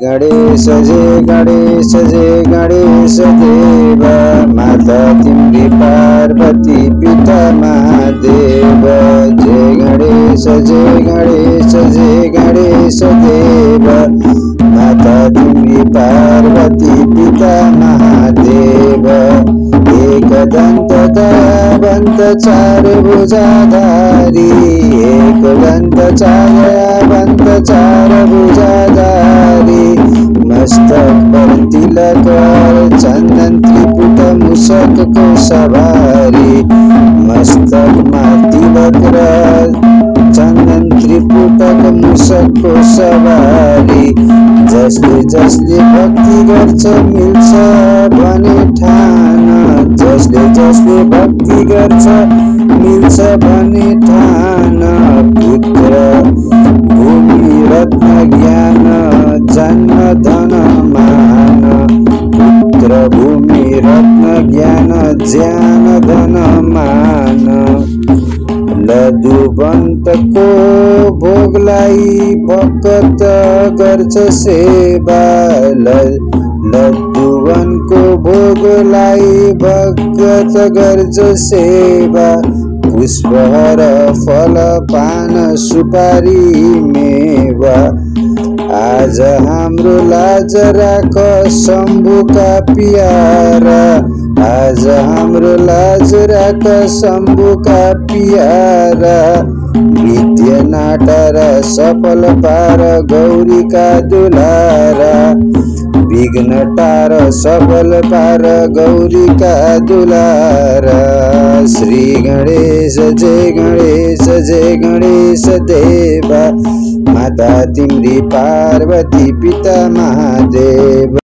गणेश जय गणेश देव, माता तिम्री पार्वती पिता महादेव। जय गणेश जय गणेश देव, माता तिम्री पार्वती पिता महादेव। एकदंत दयावंत चार भुजाधारी, एकदंत दयावंत चार भुजाधारी। मस्तक पर तिलक चंदन त्रिपुट मूषक को सवारी। मस्तक में तिलक चंदन त्रिपुटक मूषक को सवारी। जसले जसले भक्ति गर्छ मिल्छ भने ठान, जसले भक्ति गर्छ मिल्छ भने ठान। पुत्र भूमि रत्न ज्ञान जन्म धन मान, पुत्र भूमि रत्न ज्ञान ज्ञान धन मान। लधुवन्तको भोगलाई भक्त गर्छ सेवा, लधुवनको भोगलाई भक्त गर्छ सेवा। पुष्पहर फल पान सुपारी मेवा, आज हाम्रो लाज राख शम्भुका प्यारा। आज हाम्रो लाज राख शम्भुका प्यारा। विद्या नाटार सफल पार गौरीका दुलारा, विघ्न टार सफल पार गौरीका दुलारा। श्री गणेश जय गणेश देवा, माता तिम्री पार्वती पिता महादेव।